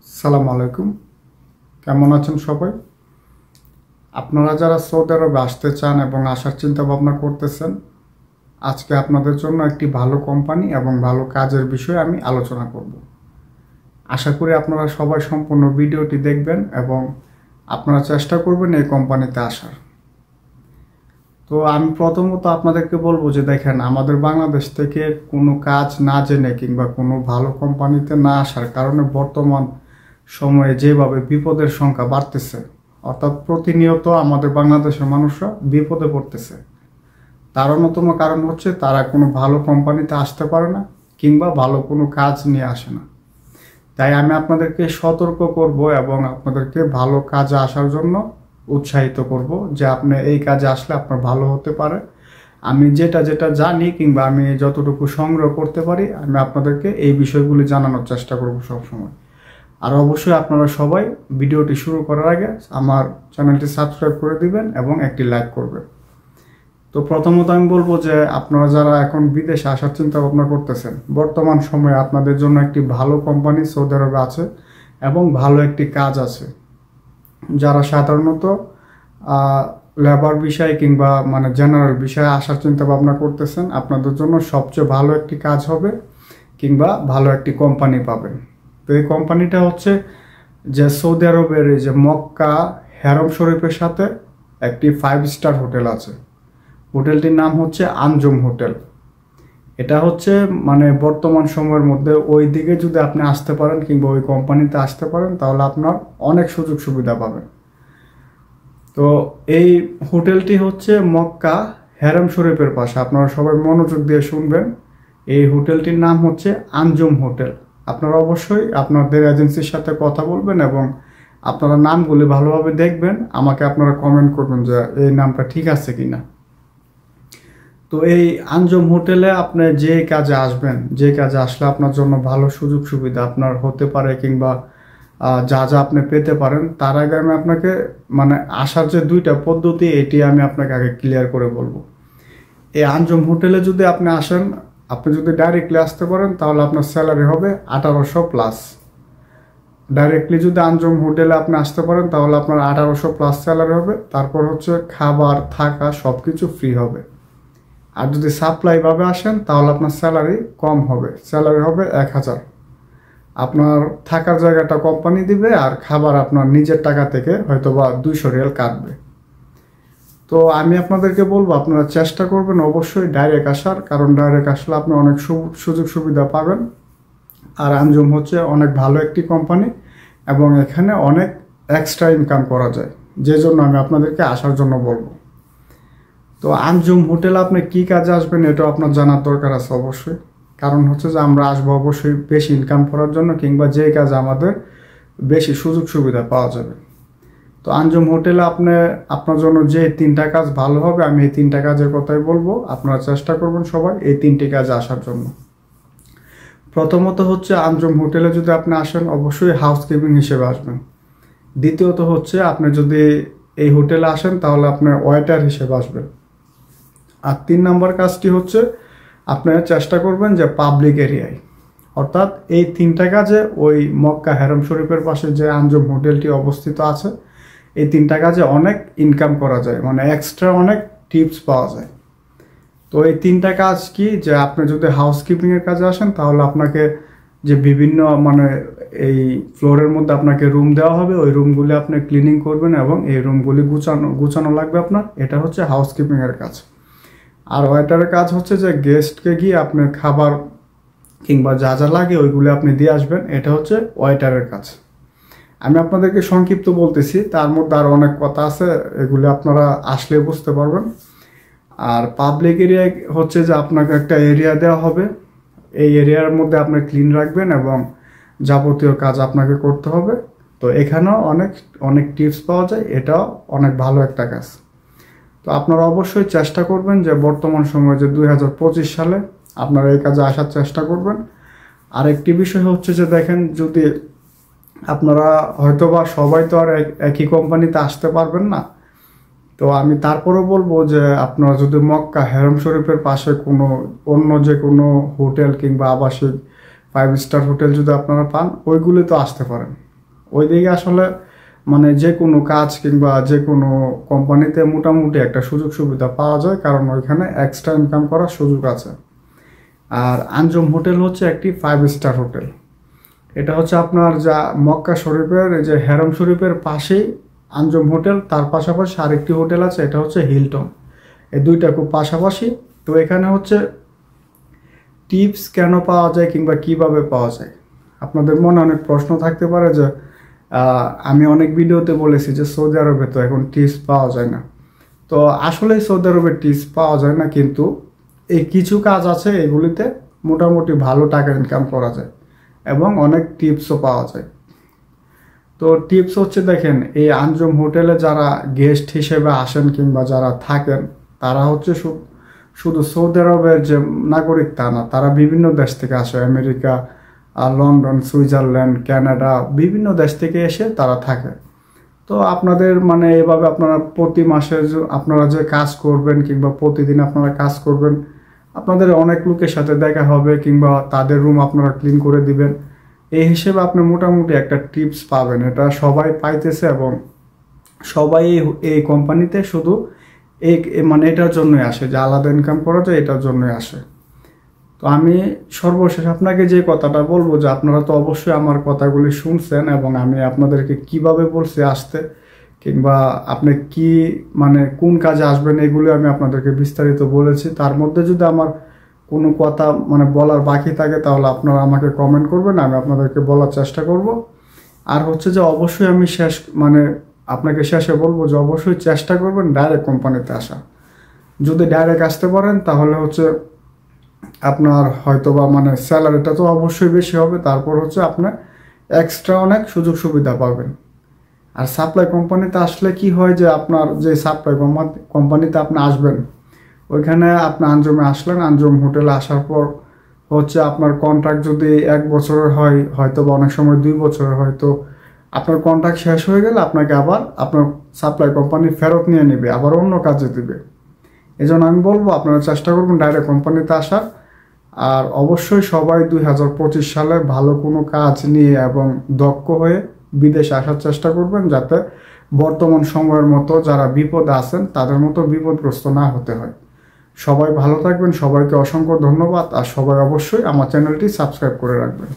সালাম আলাইকুম। কেমন আছেন সবাই? আপনারা যারা সৌদি আরবে আসতে চান এবং আসার চিন্তা ভাবনা করতেছেন, আজকে আপনাদের জন্য একটি ভালো কোম্পানি এবং ভালো কাজের বিষয়ে আমি আলোচনা করব। আশা করি আপনারা সবাই সম্পূর্ণ ভিডিওটি দেখবেন এবং আপনারা চেষ্টা করবেন এই কোম্পানিতে আসার। তো আমি প্রথমত আপনাদেরকে বলবো যে দেখেন, আমাদের বাংলাদেশ থেকে কোনো কাজ না জেনে কিংবা কোনো ভালো কোম্পানিতে না আসার কারণে বর্তমান সময়ে যেভাবে বিপদের সংখ্যা বাড়তেছে, অর্থাৎ প্রতিনিয়ত আমাদের বাংলাদেশের মানুষরা বিপদে পড়তেছে। তার অন্যতম কারণ হচ্ছে তারা কোনো ভালো কোম্পানিতে আসতে পারে না কিংবা ভালো কোনো কাজ নিয়ে আসে না। তাই আমি আপনাদেরকে সতর্ক করব এবং আপনাদেরকে ভালো কাজে আসার জন্য উৎসাহিত করব যে আপনি এই কাজে আসলে আপনার ভালো হতে পারে। আমি যেটা যেটা জানি কিংবা আমি যতটুকু সংগ্রহ করতে পারি, আমি আপনাদেরকে এই বিষয়গুলি জানানোর চেষ্টা করব সবসময়। আর অবশ্যই আপনারা সবাই ভিডিওটি শুরু করার আগে আমার চ্যানেলটি সাবস্ক্রাইব করে দিবেন এবং একটি লাইক করবেন। তো প্রথমত আমি বলবো যে আপনারা যারা এখন বিদেশে আসার চিন্তা ভাবনা করতেছেন, বর্তমান সময়ে আপনাদের জন্য একটি ভালো কোম্পানি সৌদি আরবে আছে এবং ভালো একটি কাজ আছে। যারা সাধারণত লেবার বিষয় কিংবা জেনারেল বিষয়ে আসার চিন্তা ভাবনা করতেছেন, আপনাদের জন্য সবচেয়ে ভালো একটি কাজ হবে কিংবা ভালো একটি কোম্পানি পাবেন। তো এই কোম্পানিটা হচ্ছে যে সৌদি আরবের এই যে মক্কা হেরম শরীফের সাথে একটি 5 স্টার হোটেল আছে। হোটেলটির নাম হচ্ছে আঞ্জুম হোটেল। এটা হচ্ছে বর্তমান সময়ের মধ্যে ওই দিকে যদি আপনি আসতে পারেন কিংবা ওই কোম্পানিতে আসতে পারেন, তাহলে আপনার অনেক সুযোগ সুবিধা পাবেন। তো এই হোটেলটি হচ্ছে মক্কা হেরম শরীফের পাশে। আপনারা সবাই মনোযোগ দিয়ে শুনবেন। এই হোটেলটির নাম হচ্ছে আঞ্জুম হোটেল। আপনারা অবশ্যই আপনাদের এজেন্সির সাথে কথা বলবেন এবং আপনারা নামগুলি ভালোভাবে দেখবেন। আমাকে আপনারা কমেন্ট করবেন যে এই নামটা ঠিক আছে কিনা। তো এই আঞ্জুম হোটেলে আপনি যে কাজে আসবেন, যে কাজে আসলে আপনার জন্য ভালো সুযোগ সুবিধা আপনার হতে পারে কিংবা যা যা আপনি পেতে পারেন, তার আগে আমি আপনাকে আসার যে 2টা পদ্ধতি, এটি আমি আপনাকে আগে ক্লিয়ার করে বলবো। এই আঞ্জুম হোটেলে যদি আপনি আসেন, আপনি যদি ডাইরেক্টলি আসতে পারেন তাহলে আপনার স্যালারি হবে 1800 প্লাস। ডাইরেক্টলি যদি আঞ্জুম হোটেলে আপনি আসতে পারেন তাহলে আপনার 1800 প্লাস স্যালারি হবে। তারপর হচ্ছে খাবার থাকা সব কিছু ফ্রি হবে। আর যদি সাপ্লাইভাবে আসেন তাহলে আপনার স্যালারি কম হবে, স্যালারি হবে 1000। আপনার থাকার জায়গাটা কোম্পানি দিবে আর খাবার আপনার নিজের টাকা থেকে হয়তোবা 200 রিয়াল কাটবে। তো আমি আপনাদেরকে বলবো আপনারা চেষ্টা করবেন অবশ্যই ডাইরেক্ট আসার, কারণ ডাইরেক্ট আসলে আপনি অনেক সুযোগ সুবিধা পাবেন। আর আঞ্জুম হচ্ছে অনেক ভালো একটি কোম্পানি এবং এখানে অনেক এক্সট্রা ইনকাম করা যায়, যে জন্য আমি আপনাদেরকে আসার জন্য বলবো। তো আঞ্জুম হোটেলে আপনি কী কাজে আসবেন এটাও আপনার জানার দরকার আছে অবশ্যই। কারণ হচ্ছে যে আমরা আসবো অবশ্যই বেশি ইনকাম করার জন্য কিংবা যে কাজে আমাদের বেশি সুযোগ সুবিধা পাওয়া যাবে। তো আঞ্জুম হোটেলে আপনার জন্য যে 3টা কাজ ভালো হবে, আমি এই 3টা কাজের কথাই বলবো। আপনারা চেষ্টা করবেন সবাই এই 3টি কাজে আসার জন্য। প্রথমত হচ্ছে আঞ্জুম হোটেলে যদি আপনি আসেন অবশ্যই হাউসকিপিং হিসেবে আসবেন। দ্বিতীয়ত হচ্ছে আপনি যদি এই হোটেলে আসেন তাহলে আপনি ওয়েটার হিসেবে আসবেন। আর 3 নম্বর কাজটি হচ্ছে আপনারা চেষ্টা করবেন যে পাবলিক এরিয়ায়, অর্থাৎ এই 3টা কাজে ওই মক্কা হেরম শরীফের পাশে যে আঞ্জুম হোটেলটি অবস্থিত আছে, এই 3টা কাজে অনেক ইনকাম করা যায়, এক্সট্রা অনেক টিপস পাওয়া যায়। তো এই 3টা কাজ কি, যে আপনি যদি হাউসকিপিংয়ের কাজে আসেন তাহলে আপনাকে যে বিভিন্ন এই ফ্লোরের মধ্যে আপনাকে রুম দেওয়া হবে, ওই রুমগুলি আপনি ক্লিনিং করবেন এবং এই রুমগুলি গুছানো লাগবে আপনার। এটা হচ্ছে হাউসকিপিংয়ের কাজ। আর ওয়েটারের কাজ হচ্ছে যে গেস্টকে গিয়ে আপনার খাবার কিংবা যা যা লাগে ওইগুলো আপনি দিয়ে আসবেন। এটা হচ্ছে ওয়েটারের কাজ। আমি আপনাদেরকে সংক্ষিপ্ত বলতেছি, তার মধ্যে আরও অনেক কথা আছে, এগুলো আপনারা আসলে বুঝতে পারবেন। আর পাবলিক এরিয়া হচ্ছে যে আপনাকে একটা এরিয়া দেওয়া হবে, এই এরিয়ার মধ্যে আপনি ক্লিন রাখবেন এবং যাবতীয় কাজ আপনাকে করতে হবে। তো এখানেও অনেক অনেক টিপস পাওয়া যায়, এটাও অনেক ভালো একটা কাজ। তো আপনারা অবশ্যই চেষ্টা করবেন যে বর্তমান সময়ে যে 2025 সালে আপনারা এই কাজে আসার চেষ্টা করবেন। আরেকটি বিষয় হচ্ছে যে দেখেন, যদি আপনারা হয়তোবা সবাই তো আর একই কোম্পানিতে আসতে পারবেন না, তো আমি তারপরেও বলবো যে আপনারা যদি মক্কা হেরম শরীফের পাশে কোনো অন্য যে কোনো হোটেল কিংবা আবাসিক 5 স্টার হোটেল যদি আপনারা পান, ওইগুলি তো আসতে পারেন। ওই দিকে আসলে মানে যে কোনো কাজ কিংবা যে কোনো কোম্পানিতে মোটামুটি একটা সুযোগ সুবিধা পাওয়া যায়, কারণ ওইখানে এক্সট্রা ইনকাম করার সুযোগ আছে। আর আঞ্জুম হোটেল হচ্ছে একটি 5 স্টার হোটেল। এটা হচ্ছে আপনার যা মক্কা শরীফের এই যে হেরম শরীফের পাশেই আঞ্জুম হোটেল, তার পাশাপাশি আরেকটি হোটেল আছে, এটা হচ্ছে হিলটন। এই দুইটা খুব পাশাপাশি। তো এখানে হচ্ছে টিপস কেন পাওয়া যায় কিংবা কিভাবে পাওয়া যায়, আপনাদের মনে অনেক প্রশ্ন থাকতে পারে যে আমি অনেক ভিডিওতে বলেছি যে সৌদি আরবে তো এখন টিপস পাওয়া যায় না। তো আসলে সৌদি আরবে টিপস পাওয়া যায় না, কিন্তু এই কিছু কাজ আছে এগুলিতে মোটামুটি ভালো টাকা ইনকাম করা যায় এবং অনেক টিপসও পাওয়া যায়। তো টিপস হচ্ছে দেখেন, এই আঞ্জুম হোটেলে যারা গেস্ট হিসেবে আসেন কিংবা যারা থাকেন তারা হচ্ছে শুধু সৌদি আরবের যে নাগরিক তা না, তারা বিভিন্ন দেশ থেকে আসে, আমেরিকা, লন্ডন, সুইজারল্যান্ড, কানাডা, বিভিন্ন দেশ থেকে এসে তারা থাকে। তো আপনাদের মানে এভাবে আপনারা প্রতি মাসে আপনারা যে কাজ করবেন কিংবা প্রতিদিন আপনারা কাজ করবেন, আপনাদের অনেক লোকের সাথে দেখা হবে কিংবা তাদের রুম আপনারা ক্লিন করে দিবেন। এই হিসেবে আপনি মোটামুটি একটা টিপস পাবেন, এটা সবাই পাইতেছে এবং সবাই এই কোম্পানিতে শুধু এই মানে এটার জন্যই আসে যে আলাদা ইনকাম করা যায়, এটার জন্যই আসে। তো আমি সর্বশেষ আপনাকে যে কথাটা বলবো যে আপনারা তো অবশ্যই আমার কথাগুলি শুনছেন এবং আমি আপনাদেরকে কিভাবে বলছি আসতে কিংবা আপনি কি মানে কোন কাজে আসবেন এগুলো আমি আপনাদেরকে বিস্তারিত বলেছি। তার মধ্যে যদি আমার কোনো কথা মানে বলার বাকি থাকে তাহলে আপনারা আমাকে কমেন্ট করবেন, আমি আপনাদেরকে বলার চেষ্টা করব। আর হচ্ছে যে অবশ্যই আমি মানে আপনাকে শেষে বলবো যে অবশ্যই চেষ্টা করবেন ডাইরেক্ট কোম্পানিতে আসা। যদি ডাইরেক্ট আসতে পারেন তাহলে হচ্ছে আপনার হয়তোবা মানে স্যালারিটা তো অবশ্যই বেশি হবে, তারপর হচ্ছে আপনার এক্সট্রা অনেক সুযোগ সুবিধা পাবেন। আর সাপ্লাই কোম্পানিতে আসলে কি হয় যে আপনার যে সাপ্লাই কোম্পানিতে আপনি আসবেন, ওইখানে আপনি আঞ্জুমে আসলেন, আঞ্জুম হোটেলে আসার পর হচ্ছে আপনার কন্ট্রাক্ট যদি 1 বছরের হয়, হয়তো বা অনেক সময় 2 বছরের হয়, তো আপনার কন্ট্রাক্ট শেষ হয়ে গেলে আপনাকে আবার আপনার সাপ্লাই কোম্পানি ফেরত নিয়ে নেবে, আবার অন্য কাজে দিবে। এই জন্য আমি বলবো আপনারা চেষ্টা করবেন ডাইরেক্ট কোম্পানিতে আসার। আর অবশ্যই সবাই 2025 সালে ভালো কোনো কাজ নিয়ে এবং দক্ষ হয়ে বিদেশে আসার চেষ্টা করবেন, যাতে বর্তমান সময়ের মতো যারা বিপদে আছেন তাদের মতো বিপদগ্রস্ত না হতে হয়। সবাই ভালো থাকবেন, সবাইকে অসংখ্য ধন্যবাদ। আর সবাই অবশ্যই আমার চ্যানেলটি সাবস্ক্রাইব করে রাখবেন।